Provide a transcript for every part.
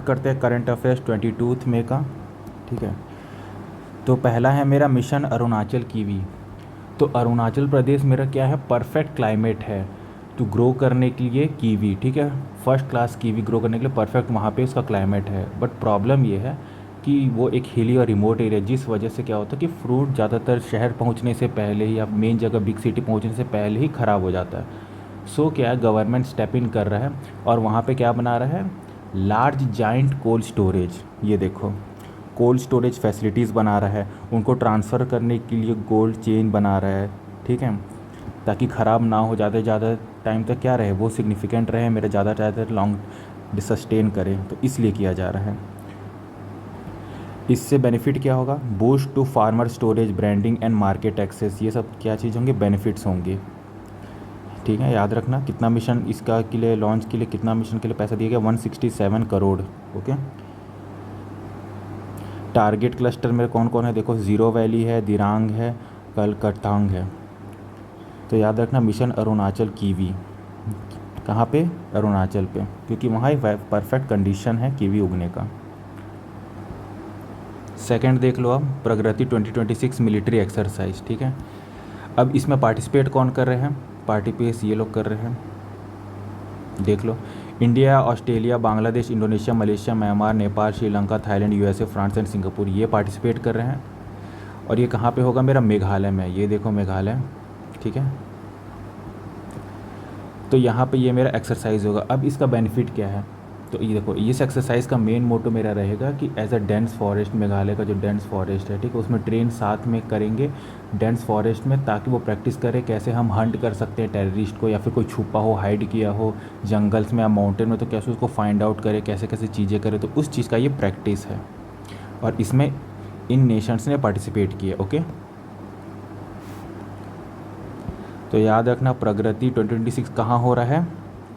करते हैं current affairs 22 मई का। ठीक है, तो पहला है मेरा मिशन अरुणाचल कीवी। तो अरुणाचल प्रदेश मेरा क्या है, परफेक्ट क्लाइमेट है तो ग्रो करने के लिए कीवी। ठीक है, फर्स्ट क्लास कीवी ग्रो करने के लिए परफेक्ट वहाँ पे उसका क्लाइमेट है। बट प्रॉब्लम ये है कि वो एक हिली और रिमोट एरिया, जिस वजह से क्या होता है कि फ्रूट ज़्यादातर शहर पहुँचने से पहले ही या मेन जगह बिग सिटी पहुँचने से पहले ही ख़राब हो जाता है। सो क्या है, गवर्नमेंट स्टेप इन कर रहा है और वहाँ पे क्या बना रहा है, लार्ज जाइंट कोल्ड स्टोरेज। ये देखो, कोल्ड स्टोरेज फैसिलिटीज़ बना रहा है, उनको ट्रांसफ़र करने के लिए कोल्ड चेन बना रहा है। ठीक है, ताकि ख़राब ना हो, ज़्यादा टाइम तक क्या रहे, वो सिग्निफिकेंट रहे, मेरा ज़्यादा लॉन्ग सस्टेन करे, तो इसलिए किया जा रहा है। इससे बेनिफिट क्या होगा, boost to farmer storage, branding and market access, ये सब क्या चीज़ होंगे, बेनिफिट्स होंगे। ठीक है, याद रखना कितना मिशन इसका के लिए, लॉन्च के लिए कितना मिशन के लिए पैसा दिया गया, 167 करोड़। ओके, टारगेट क्लस्टर में कौन कौन है, देखो ज़ीरो वैली है, दिरांग है, कलकत्तांग है। तो याद रखना मिशन अरुणाचल कीवी, कहाँ पे, अरुणाचल पे, क्योंकि वहाँ एक परफेक्ट कंडीशन है कीवी उगने का। सेकंड देख लो अब, प्रगति 2026 मिलिट्री एक्सरसाइज। ठीक है, अब इसमें पार्टिसिपेट कौन कर रहे हैं, पार्टिसिपेट ये लोग कर रहे हैं, देख लो, India, Australia, Bangladesh, Indonesia, Malaysia, Myanmar, Nepal, Sri Lanka, Thailand, USA, France and Singapore, ये पार्टिसिपेट कर रहे हैं। और ये कहाँ पे होगा, मेरा मेघालय में, ये देखो मेघालय। ठीक है, तो यहाँ पे ये मेरा एक्सरसाइज होगा। अब इसका बेनिफिट क्या है, तो ये देखो, इस एक्सरसाइज का मेन मोटो मेरा रहेगा कि as a dense forest, Meghalaya का जो डेंस फॉरेस्ट है, ठीक है, उसमें ट्रेन साथ में करेंगे डेंस फॉरेस्ट में, ताकि वो प्रैक्टिस करे कैसे हम हंट कर सकते हैं टेररिस्ट को, या फिर कोई छुपा हो, हाइड किया हो जंगल्स में या माउंटेन में, तो कैसे उसको फाइंड आउट करे, कैसे कैसे चीज़ें करे, तो उस चीज़ का ये प्रैक्टिस है। और इसमें इन नेशंस ने पार्टिसिपेट किया। ओके, तो याद रखना प्रगति 2026 कहाँ हो रहा है,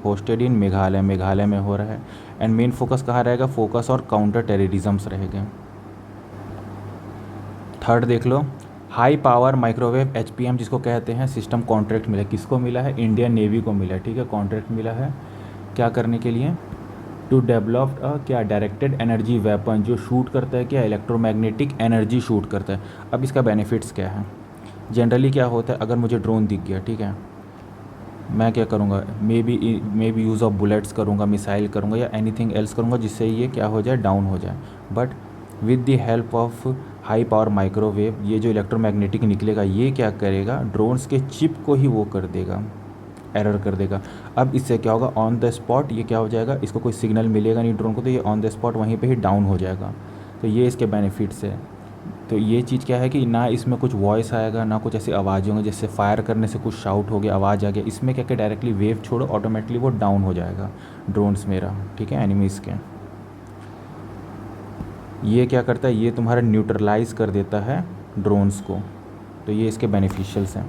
होस्टेड इन मेघालय, मेघालय में हो रहा है। एंड मेन फोकस कहाँ रहेगा, फोकस और काउंटर टेररिज्म्स रहेंगे। थर्ड देख लो, हाई पावर माइक्रोवेव एचपीएम जिसको कहते हैं, सिस्टम कॉन्ट्रैक्ट मिला, किसको मिला है, इंडियन नेवी को मिला है। ठीक है, कॉन्ट्रैक्ट मिला है क्या करने के लिए, टू डेवलप क्या डायरेक्टेड एनर्जी वेपन, जो शूट करता है क्या, इलेक्ट्रोमैग्नेटिक एनर्जी शूट करता है। अब इसका बेनिफिट्स क्या है, जनरली क्या होता है, अगर मुझे ड्रोन दिख गया, ठीक है, मैं क्या करूँगा, may be use of bullets करूँगा, मिसाइल करूँगा या एनीथिंग एल्स करूँगा जिससे ये क्या हो जाए, डाउन हो जाए। But with the help of high power microwave, ये जो इलेक्ट्रोमैग्नेटिक निकलेगा ये क्या करेगा, ड्रोन्स के चिप को ही वो कर देगा, एरर कर देगा। अब इससे क्या होगा, ऑन द स्पॉट ये क्या हो जाएगा, इसको कोई सिग्नल मिलेगा नहीं ड्रोन को, तो ये ऑन द स्पॉट वहीं पे ही डाउन हो जाएगा। तो ये इसके बेनिफिट्स है। तो ये चीज़ क्या है कि ना इसमें कुछ वॉइस आएगा, ना कुछ ऐसी आवाज़ होंगी, जैसे फायर करने से कुछ शाउट हो गया, आवाज़ आ गया, इसमें क्या कि डायरेक्टली वेव छोड़ो, ऑटोमेटिकली वो डाउन हो जाएगा ड्रोन्स मेरा। ठीक है, एनिमीज़ के ये क्या करता है, ये तुम्हारा न्यूट्रलाइज कर देता है ड्रोन्स को। तो ये इसके बेनिफिशियल्स हैं।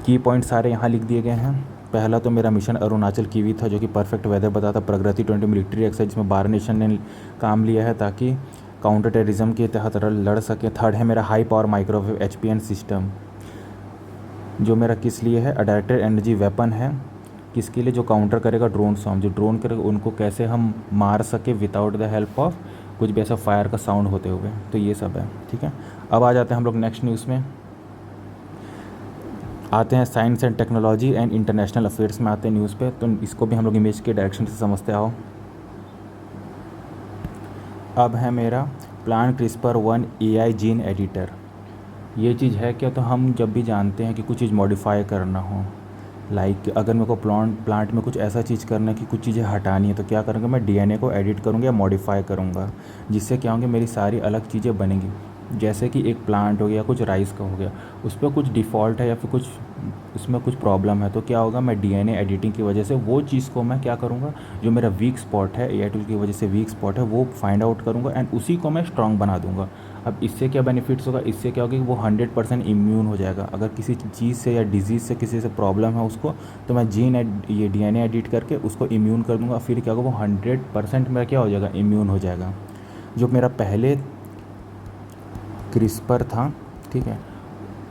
की पॉइंट सारे यहाँ लिख दिए गए हैं। पहला तो मेरा मिशन अरुणाचल कीवी था, जो कि परफेक्ट वेदर बताता, प्रगति 20 मिलिट्री एक्सरसाइज जिसमें 12 नेशन ने काम लिया है ताकि काउंटर टेररिज्म के तहत लड़ सके। थर्ड है मेरा हाई पावर माइक्रोवेव एचपीएन सिस्टम, जो मेरा किस लिए है, डायरेक्टेड एनर्जी वेपन है, किसके लिए, जो काउंटर करेगा ड्रोन सॉन्ग, जो ड्रोन करेगा उनको कैसे हम मार सके विदाउट द हेल्प ऑफ कुछ भी ऐसा फायर का साउंड होते हुए। तो ये सब है। ठीक है, अब आ जाते हैं हम लोग नेक्स्ट न्यूज़ में, आते हैं science and technology and international affairs में आते हैं न्यूज़ पे। तो इसको भी हम लोग इमेज के डायरेक्शन से समझते आओ। अब है मेरा plant CRISPR 1 AI gene editor. ये चीज़ है क्या, तो हम जब भी जानते हैं कि कुछ चीज़ मॉडिफाई करना हो, लाइक अगर मेरे को प्लांट में कुछ ऐसा चीज़ करना है कि कुछ चीज़ें हटानी है, तो क्या करूँगा, मैं डीएनए को एडिट करूँगा या मॉडिफाई करूँगा, जिससे क्या होंगे, मेरी सारी अलग चीज़ें बनेंगी। जैसे कि एक प्लांट हो गया, कुछ राइस का हो गया, उस पर कुछ डिफ़ॉल्ट है या फिर कुछ उसमें कुछ प्रॉब्लम है, तो क्या होगा, मैं डीएनए एडिटिंग की वजह से वो चीज़ को मैं क्या करूँगा, जो मेरा वीक स्पॉट है एआई टूल की वजह से वीक स्पॉट है, वो फाइंड आउट करूँगा एंड उसी को मैं स्ट्रॉन्ग बना दूँगा। अब इससे क्या बेनिफिट्स होगा, इससे क्या होगा कि वो 100% इम्यून हो जाएगा। अगर किसी चीज़ से या डिजीज़ से किसी से प्रॉब्लम है उसको, तो मैं ये डीएनए एडिट करके उसको इम्यून कर दूँगा, फिर क्या होगा, वो 100% मेरा क्या हो जाएगा, इम्यून हो जाएगा। जो मेरा पहले क्रिस्पर था, ठीक है,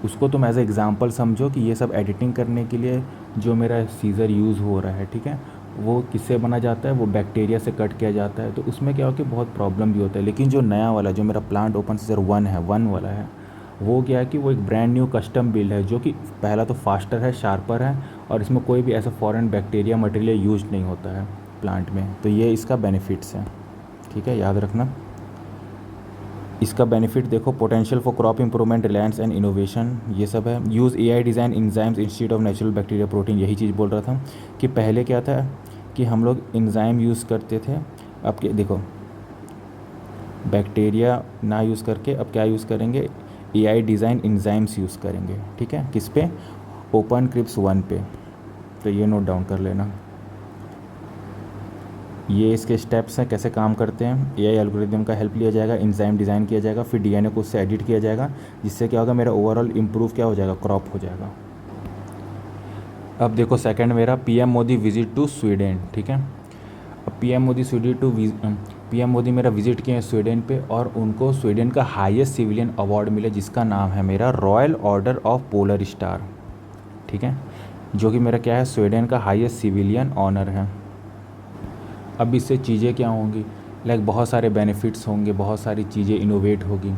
उसको तुम एज ए एग्ज़ाम्पल समझो कि ये सब एडिटिंग करने के लिए जो मेरा सीज़र यूज़ हो रहा है, ठीक है, वो किससे बना जाता है, वो बैक्टीरिया से कट किया जाता है। तो उसमें क्या हो कि बहुत प्रॉब्लम भी होता है। लेकिन जो नया वाला जो मेरा प्लांट ओपन सीजर 1 है, 1 वाला है, वो क्या है कि वो एक ब्रांड न्यू कस्टम बिल्ड है, जो कि पहला तो फास्टर है, शार्पर है, और इसमें कोई भी ऐसा फॉरेन बैक्टीरिया मटेरियल यूज नहीं होता है प्लांट में। तो ये इसका बेनिफिट्स है, ठीक है, याद रखना। इसका बेनिफिट देखो, potential for crop improvement, Reliance and innovation, ये सब है। Use AI design enzymes instead of natural bacteria protein, यही चीज़ बोल रहा था कि पहले क्या था कि हम लोग इंजाइम यूज़ करते थे। अब क्या देखो, बैक्टीरिया ना यूज़ करके अब क्या यूज़ करेंगे, एआई डिज़ाइन इंजाइम्स यूज़ करेंगे, ठीक है। किस पे, ओपन क्रिप्स 1 पे। तो ये नोट डाउन कर लेना। ये इसके स्टेप्स हैं, कैसे काम करते हैं। एआई एल्गोरिदम का हेल्प लिया जाएगा, एंजाइम डिज़ाइन किया जाएगा, फिर डीएनए को उससे एडिट किया जाएगा, जिससे क्या होगा, मेरा ओवरऑल इम्प्रूव क्या हो जाएगा, क्रॉप हो जाएगा। अब देखो सेकंड मेरा PM Modi visit to Sweden, ठीक है। अब पीएम मोदी मेरा विजिट किए हैं स्वीडन पे, और उनको स्वीडन का हाईएस्ट सिविलियन अवार्ड मिला, जिसका नाम है मेरा royal order of polar star, ठीक है, जो कि मेरा क्या है, स्वीडन का हाईएस्ट सिविलियन ऑनर है। अब इससे चीज़ें क्या होंगी, लाइक बहुत सारे बेनिफिट्स होंगे, बहुत सारी चीज़ें इनोवेट होगी।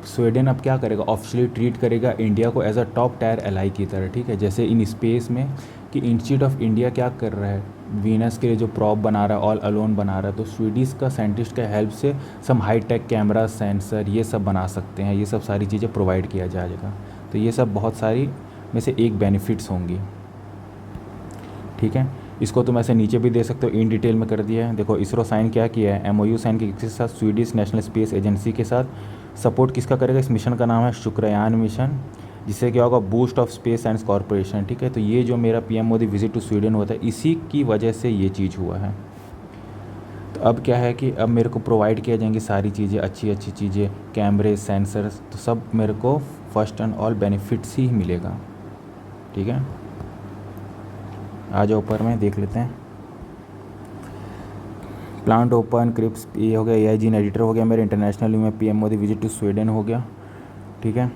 स्वीडन अब क्या करेगा, ऑफिशियली ट्रीट करेगा इंडिया को as a top tier ally की तरह, ठीक है। जैसे इन स्पेस में कि इंस्टीट्यूट ऑफ इंडिया क्या कर रहा है, वीनस के लिए जो प्रॉप बना रहा है, ऑल अलोन बना रहा है, तो स्वीडिश का साइंटिस्ट का हेल्प से some high tech camera, sensor, ये सब बना सकते हैं। ये सब सारी चीज़ें प्रोवाइड किया जाएगा। तो ये सब बहुत सारी में से एक बेनिफिट्स होंगी, ठीक है। इसको तुम ऐसे नीचे भी दे सकते हो, इन डिटेल में कर दिया है। देखो इसरो साइन क्या किया है, एमओयू साइन किसके साथ, स्वीडिश नेशनल स्पेस एजेंसी के साथ। सपोर्ट किसका करेगा, इस मिशन का नाम है शुक्रयान मिशन, जिससे क्या होगा, boost of space science corporation, ठीक है। तो ये जो मेरा PM Modi visit to Sweden होता है, इसी की वजह से ये चीज़ हुआ है। तो अब क्या है कि अब मेरे को प्रोवाइड किया जाएंगी सारी चीज़ें, अच्छी अच्छी चीज़ें, कैमरे, सेंसर्स, तो सब मेरे को फर्स्ट एंड ऑल बेनिफिट्स ही मिलेगा, ठीक है। आ जाओ ऊपर में देख लेते हैं। प्लांट ओपन क्रिप्स, ये हो गया, एआई जीन एडिटर हो गया मेरे, इंटरनेशनल में PM Modi visit to Sweden हो गया, ठीक है।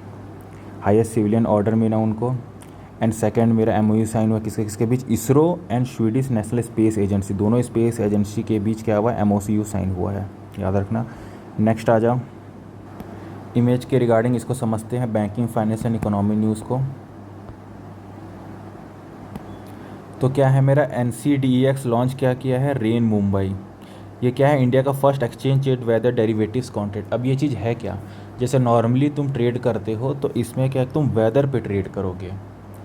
हाईएस्ट सिविलियन ऑर्डर मिला उनको। एंड सेकंड मेरा एमओयू साइन हुआ किसके किसके बीच, ISRO and Swedish national space agency, दोनों स्पेस एजेंसी के बीच क्या हुआ, एमओसीयू साइन हुआ है, याद रखना। नेक्स्ट आ जाओ, इमेज के रिगार्डिंग इसको समझते हैं, banking, finance and economy news को। तो क्या है मेरा, NCDEX लॉन्च क्या किया है, रेन मुंबई। ये क्या है, इंडिया का first exchange trade weather derivatives contract. अब ये चीज़ है क्या, जैसे नॉर्मली तुम ट्रेड करते हो तो इसमें क्या तुम वेदर पे ट्रेड करोगे,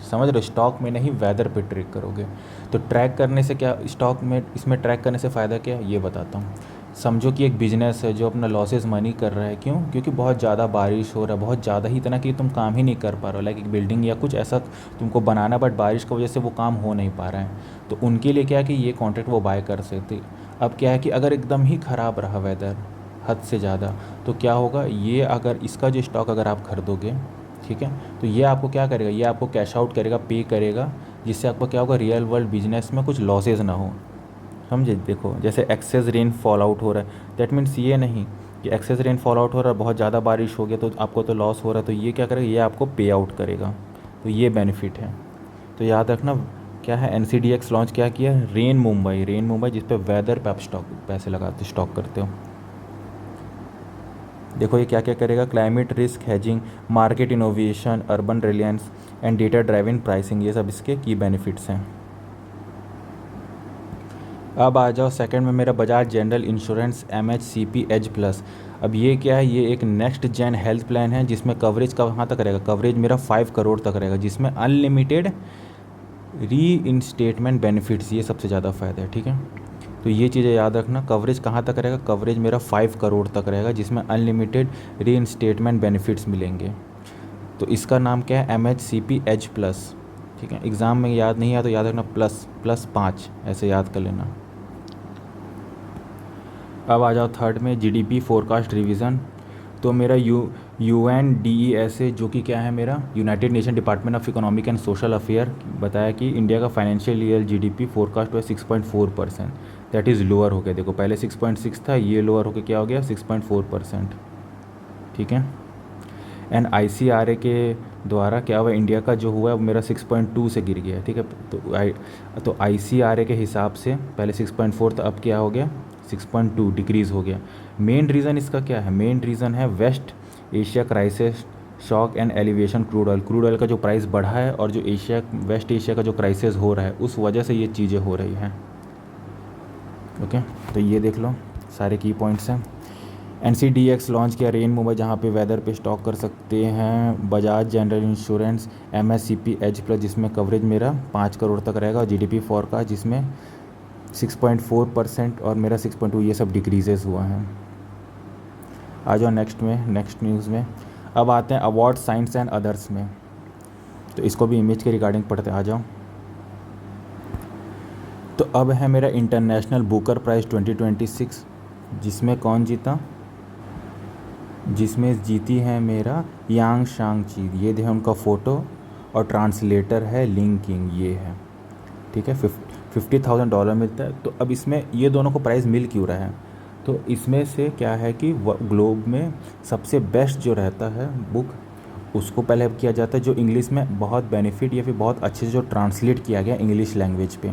समझ रहे हो, स्टॉक में नहीं, वेदर पे ट्रेड करोगे। तो ट्रैक करने से क्या, स्टॉक में इसमें ट्रैक करने से फ़ायदा क्या है, ये बताता हूँ। समझो कि एक बिजनेस है जो अपना लॉसेस मनी कर रहा है, क्यों, क्योंकि बहुत ज़्यादा बारिश हो रहा है, बहुत ज़्यादा ही, इतना कि तुम काम ही नहीं कर पा रहे हो, लाइक एक बिल्डिंग या कुछ ऐसा तुमको बनाना, बट बारिश की वजह से वो काम हो नहीं पा रहा है। तो उनके लिए क्या है कि ये कॉन्ट्रैक्ट वो बाय कर सकते। अब क्या है कि अगर एकदम ही ख़राब रहा वेदर, हद से ज़्यादा, तो क्या होगा, ये अगर इसका जो स्टॉक अगर आप खरीदोगे, ठीक है, तो ये आपको क्या करेगा, ये आपको कैश आउट करेगा, पे करेगा, जिससे आपको क्या होगा, रियल वर्ल्ड बिजनेस में कुछ लॉसेज ना हो, समझे। देखो जैसे एक्सेस रेन फॉल आउट हो रहा है, दैट मीन्स ये नहीं कि एक्सेस रेन फॉल आउट हो रहा है, बहुत ज़्यादा बारिश हो गया तो आपको तो लॉस हो रहा है, तो ये क्या करेगा, ये आपको पे आउट करेगा। तो ये बेनिफिट है। तो याद रखना, क्या है, NCDEX लॉन्च क्या किया, रेन मुंबई, रेन मुंबई, जिस पे वेदर पे आप स्टॉक पैसे लगाते, स्टॉक करते हो। देखो ये क्या क्या करेगा, climate risk hedging, market innovation, urban Reliance and data driving pricing, ये सब इसके की बेनिफिट्स हैं। अब आ जाओ सेकंड में मेरा Bajaj general insurance MHCP as plus. अब ये क्या है, ये एक नेक्स्ट जेन हेल्थ प्लान है, जिसमें कवरेज कहाँ तक रहेगा, कवरेज मेरा 5 करोड़ तक रहेगा, जिसमें अनलिमिटेड री इंस्टेटमेंट बेनिफिट्स, ये सबसे ज़्यादा फ़ायदा है, ठीक है। तो ये चीज़ें याद रखना, कवरेज कहाँ तक रहेगा, कवरेज मेरा 5 करोड़ तक रहेगा, जिसमें अनलिमिटेड री इंस्टेटमेंट बेनिफिट्स मिलेंगे। तो इसका नाम क्या है, MHCP एज प्लस, ठीक है। एग्ज़ाम में याद नहीं आया तो याद रखना, ++5 ऐसे याद कर लेना। अब आ जाओ थर्ड में, GDP फोरकास्ट रिवीजन। तो मेरा UNDESA, जो कि क्या है मेरा, United nation department of economic and social affair, बताया कि इंडिया का फाइनेंशियल ईयर GDP फोरकास्ट हुआ 6.4%, दैट इज़ लोअर हो गया। देखो पहले 6.6 था, ये लोअर होकर क्या हो गया, 6.4%, ठीक है। एंड ICRA के द्वारा क्या हुआ, इंडिया का जो हुआ है वो मेरा 6.2 से गिर गया है, ठीक है। तो ICRA के हिसाब से पहले 6.4 था, अब क्या हो गया 6.2 डिक्रीज़ हो गया। मेन रीज़न इसका क्या है, मेन रीज़न है West Asia crisis, shock and elevation crude oil का जो प्राइस बढ़ा है और जो वेस्ट एशिया का जो क्राइसिस हो रहा है उस वजह से ये चीज़ें हो रही हैं। ओके, तो ये देख लो सारे की पॉइंट्स हैं। NCDX लॉन्च किया रेन मूवर, जहाँ पे वेदर पे स्टॉक कर सकते हैं। Bajaj general insurance MSCP as plus, जिसमें कवरेज मेरा 5 करोड़ तक रहेगा। और GDP फोरकास्ट जिसमें 6.4% और मेरा 6.2, ये सब डिक्रीजेस हुआ है। आ जाओ नेक्स्ट न्यूज़ में। अब आते हैं अवार्ड साइंस एंड अदर्स में, तो इसको भी इमेज के रिगार्डिंग पढ़ते आ जाओ। तो अब है मेरा इंटरनेशनल बुकर प्राइज़ 2026, जिसमें कौन जीता, जिसमें जीती है मेरा यांग शांगची। ये देखो उनका फ़ोटो, और ट्रांसलेटर है लिंग किंग, ये है, ठीक है। $50,000 मिलता है। तो अब इसमें ये दोनों को प्राइज़ मिल क्यों रहा है, तो इसमें से क्या है कि ग्लोब में सबसे बेस्ट जो रहता है बुक, उसको पहले किया जाता है जो इंग्लिश में बहुत बेनिफिट या फिर बहुत अच्छे से जो ट्रांसलेट किया गया इंग्लिश लैंग्वेज पे।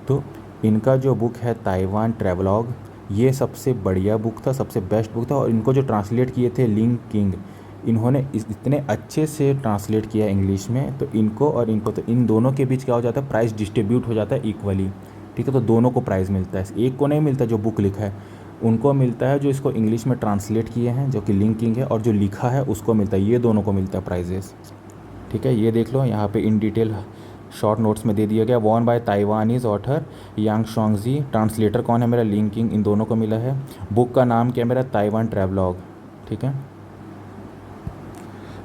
तो इनका जो बुक है ताइवान ट्रैवलॉग, ये सबसे बढ़िया बुक था, सबसे बेस्ट बुक था। और इनको जो ट्रांसलेट किए थे लिंग किंग, इन्होंने इतने अच्छे से ट्रांसलेट किया इंग्लिश में, तो इनको और इनको, तो इन दोनों के बीच क्या हो जाता है, प्राइस डिस्ट्रीब्यूट हो जाता है इक्वली, ठीक है। तो दोनों को प्राइज़ मिलता है, एक को नहीं मिलता जो बुक लिखा है, उनको मिलता है जो इसको इंग्लिश में ट्रांसलेट किए हैं जो कि लिंग किंग है, और जो लिखा है उसको मिलता है, ये दोनों को मिलता है प्राइजेस, ठीक है। ये देख लो यहाँ पे इन डिटेल शॉर्ट नोट्स में दे दिया गया। Won by Taiwanese author Yang Shuangzi, translator कौन है मेरा लिंग किंग, इन दोनों को मिला है। बुक का नाम क्या है मेरा ताइवान ट्रैवलॉग, ठीक है।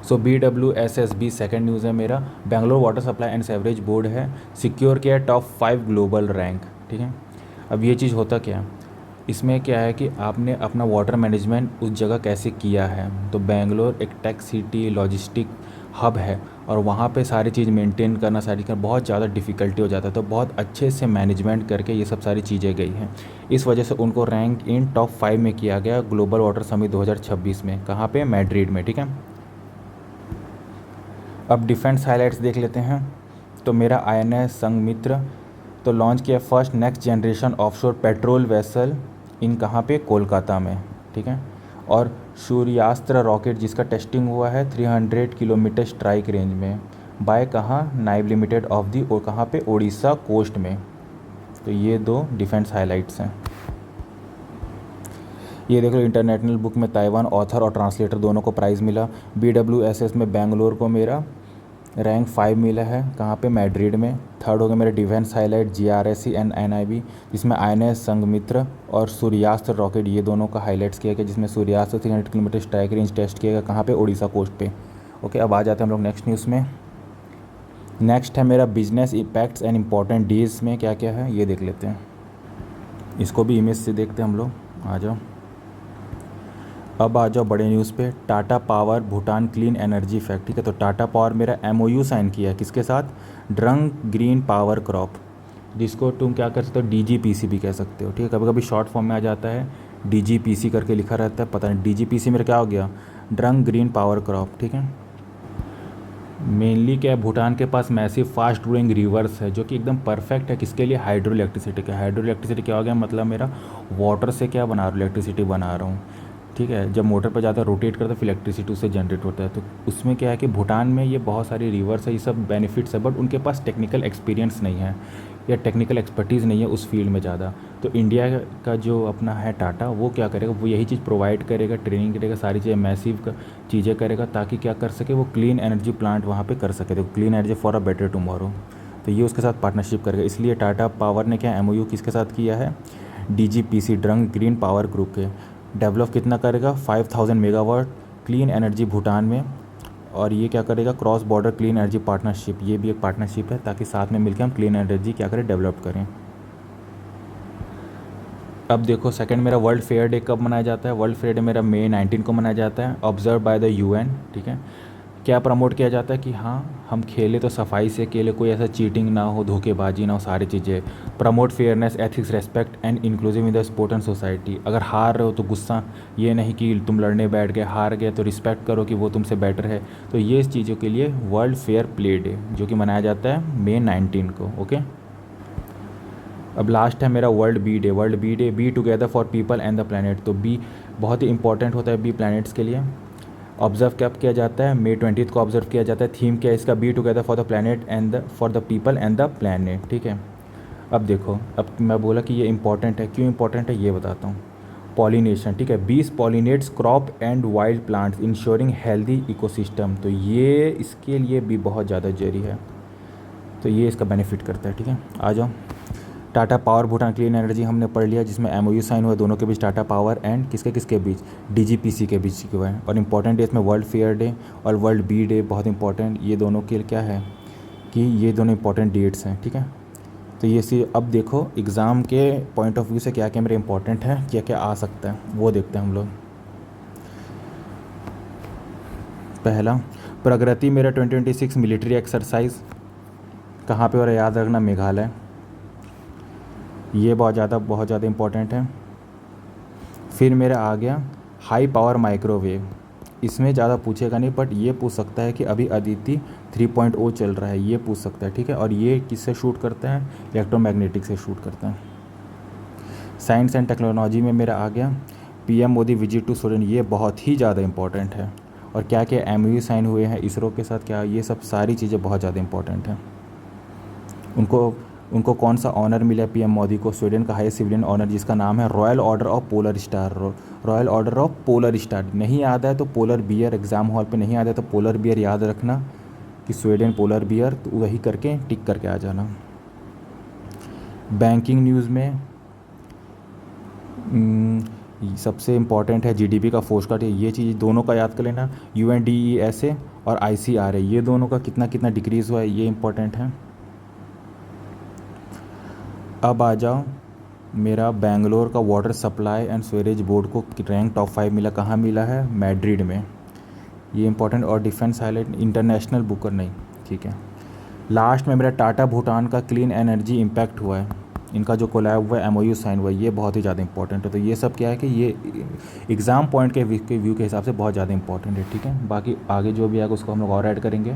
सो BWSSB सेकंड न्यूज़ है मेरा, Bangalore water supply and sewerage board है, सिक्योर किया टॉप 5 ग्लोबल रैंक, ठीक है। अब ये चीज़ होता क्या, इसमें क्या है कि आपने अपना वाटर मैनेजमेंट उस जगह कैसे किया है। तो बेंगलोर एक टेक सिटी लॉजिस्टिक हब है, और वहाँ पे सारी चीज़ मेंटेन करना, सारी करना बहुत ज़्यादा डिफ़िकल्टी हो जाता है। तो बहुत अच्छे से मैनेजमेंट करके ये सब सारी चीज़ें गई हैं, इस वजह से उनको रैंक इन टॉप 5 में किया गया ग्लोबल वाटर समिट 2026 में। कहाँ पे, मैड्रिड में, ठीक है। अब डिफेंस हाइलाइट्स देख लेते हैं। तो मेरा INS संघमित्र तो लॉन्च किया first next generation offshore patrol vessel इन कहाँ पे, कोलकाता में, ठीक है। और सूर्यास्त्र रॉकेट जिसका टेस्टिंग हुआ है 300 किलोमीटर स्ट्राइक रेंज में, बाय कहाँ, नाइव लिमिटेड ऑफ दी, और कहाँ पे, उड़ीसा कोस्ट में। तो ये 2 डिफेंस हाइलाइट्स हैं। ये देख लो इंटरनेशनल बुक में ताइवान ऑथर और ट्रांसलेटर दोनों को प्राइज़ मिला। BWSS में बेंगलोर को मेरा रैंक 5 मिला है, कहाँ पे, मैड्रिड में। थर्ड हो गया मेरा defence highlight GRSC and NIB, जिसमें INS संघमित्र और सूर्यास्त्र रॉकेट, ये दोनों का हाईलाइट्स किया गया, जिसमें सूर्यास्त्र 300 किलोमीटर स्ट्राइक रेंज टेस्ट किया गया, कहाँ पे, उड़ीसा कोस्ट पे। ओके, अब आ जाते हैं हम लोग नेक्स्ट न्यूज़ में। नेक्स्ट है मेरा business impacts and important deals में क्या क्या है ये देख लेते हैं। इसको भी इमेज से देखते हैं हम लोग, आ जाओ। अब आ जाओ बड़े न्यूज़ पे। Tata power Bhutan clean energy fact, ठीक है। तो टाटा पावर मेरा MOU साइन किया है किसके साथ, ड्रंग ग्रीन पावर क्रॉप, जिसको तुम क्या कर सकते हो, DGPC भी कह सकते हो, ठीक है। कभी कभी शॉर्ट फॉर्म में आ जाता है DGPC करके लिखा रहता है, पता नहीं DGPC मेरा क्या हो गया, ड्रंग ग्रीन पावर क्रॉप, ठीक है। मेनली क्या है, भूटान के पास मैसिव फास्ट ग्रोइंग रिवर्स है जो कि एकदम परफेक्ट है किसके लिए, हाइड्रो इलेक्ट्रिसिटी के। हाइड्रो इलेक्ट्रिसिटी क्या हो गया, मतलब मेरा वाटर से क्या बना रहा हूँ, इलेक्ट्रिसिटी बना रहा हूँ, ठीक है। जब मोटर पर जाता है रोटेट करता है, फिर इलेक्ट्रिसिटी उससे जनरेट होता है। तो उसमें क्या है कि भूटान में ये बहुत सारी रिवर्स है, ये सब बेनिफिट्स है, बट उनके पास टेक्निकल एक्सपीरियंस नहीं है या टेक्निकल एक्सपर्टीज़ नहीं है उस फील्ड में ज़्यादा। तो इंडिया का जो अपना है टाटा, वो क्या करेगा, वो यही चीज़ प्रोवाइड करेगा, ट्रेनिंग करेगा, सारी चीज़ें मैसिव चीज़ें करेगा, ताकि क्या कर सके, वो क्लीन एनर्जी प्लांट वहाँ पे कर सके। तो clean energy for a better tomorrow, तो ये उसके साथ पार्टनरशिप करेगा। इसलिए टाटा पावर ने क्या MOU किसके साथ किया है, DGPC drug green power group के। डेवलप कितना करेगा, 5000 मेगावाट क्लीन एनर्जी भूटान में। और ये क्या करेगा, cross border clean energy partnership, ये भी एक पार्टनरशिप है, ताकि साथ में मिलकर हम क्लीन एनर्जी क्या करें, डेवलप करें। अब देखो सेकंड मेरा वर्ल्ड फेयर डे कब मनाया जाता है। वर्ल्ड फेयर डे मेरा May 19 को मनाया जाता है, ऑब्जर्व बाय द UN, ठीक है। क्या प्रमोट किया जाता है कि हाँ हम खेले तो सफाई से खेले, कोई ऐसा चीटिंग ना हो, धोखेबाजी ना हो, सारी चीज़ें। Promote fairness, ethics, respect and inclusive in the sport and society. अगर हार रहे हो तो गुस्सा ये नहीं कि तुम लड़ने बैठ गए, हार गए तो रिस्पेक्ट करो कि वो तुमसे बेटर है। तो ये इस चीज़ों के लिए वर्ल्ड फेयर प्ले डे जो कि मनाया जाता है मई 19 को। ओके, अब लास्ट है मेरा world bee day. World bee day, bee together for people and the planet. तो बी बहुत ही इंपॉर्टेंट होता है, बी प्लैनेट्स के लिए। ऑब्जर्व कब किया जाता है? मई 20 को ऑब्जर्व किया जाता है। थीम क्या है इसका? B together for the planet and the for the people and the planet. ठीक है, अब देखो, अब मैं बोला कि ये इंपॉर्टेंट है, क्यों इंपॉर्टेंट है ये बताता हूँ। पॉलिनेशन, ठीक है, bees pollinates crop and wild plants ensuring healthy ecosystem. तो ये इसके लिए भी बहुत ज़्यादा जरूरी है, तो ये इसका बेनिफिट करता है। ठीक है, आ जाओ। Tata power Bhutan clean energy हमने पढ़ लिया, जिसमें एमओयू साइन हुआ दोनों के बीच, टाटा पावर एंड किसके किसके बीच, डीजीपीसी के बीच हुआ है। और इंपॉर्टेंट डेज में वर्ल्ड फेयर डे और वर्ल्ड बी डे बहुत इंपॉर्टेंट, ये दोनों के क्या है कि ये दोनों इंपॉर्टेंट डेट्स हैं। ठीक है, तो ये सी अब देखो एग्ज़ाम के पॉइंट ऑफ व्यू से क्या क्या मेरे इंपॉर्टेंट है, क्या क्या आ सकता है वो देखते हैं हम लोग। पहला, प्रगति मेरा 2026 मिलिट्री एक्सरसाइज कहाँ पे हो रहा है, याद रखना मेघालय। ये बहुत ज़्यादा इंपॉर्टेंट है। फिर मेरा आ गया हाई पावर माइक्रोवेव, इसमें ज़्यादा पूछेगा नहीं, बट ये पूछ सकता है कि अभी अदिति 3.0 चल रहा है, ये पूछ सकता है। ठीक है, और ये किससे शूट करता है, इलेक्ट्रोमैग्नेटिक से शूट करता है। साइंस एंड टेक्नोलॉजी में मेरा आ गया PM Modi visit to Sweden, ये बहुत ही ज़्यादा इंपॉर्टेंट है। और क्या क्या एमओयू साइन हुए हैं इसरो के साथ, क्या ये सब सारी चीज़ें बहुत ज़्यादा इंपॉर्टेंट हैं। उनको कौन सा ऑनर मिला पीएम मोदी को, स्वीडन का हाईएस्ट सिविलियन ऑनर जिसका नाम है royal order of polar star. Royal order of polar star नहीं याद है तो पोलर बियर, एग्जाम हॉल पे नहीं याद है तो पोलर बियर याद रखना कि स्वीडन पोलर बियर, तो वही करके टिक करके आ जाना। बैंकिंग न्यूज़ में सबसे इम्पॉर्टेंट है जीडीपी का फोरकास्ट, ये चीज़ दोनों का याद कर लेना। UNDESA और ICRA, ये दोनों का कितना कितना डिक्रीज़ हुआ है, ये इंपॉर्टेंट है। अब आ जाओ, मेरा बेंगलोर का water supply and sewerage board को रैंक टॉप 5 मिला, कहाँ मिला है, मैड्रिड में, ये इंपॉर्टेंट। और डिफेंस हाईलाइट इंटरनेशनल बुकर नहीं। ठीक है, लास्ट में मेरा टाटा भूटान का क्लीन एनर्जी इम्पैक्ट हुआ है, इनका जो कोलैब हुआ है, एमओयू साइन हुआ है, ये बहुत ही ज़्यादा इंपॉर्टेंट है। तो ये सब क्या है कि ये एग्ज़ाम पॉइंट के व्यू के हिसाब से बहुत ज़्यादा इंपॉर्टेंट है। ठीक है, बाकी आगे जो भी आएगा उसको हम लोग और ऐड करेंगे।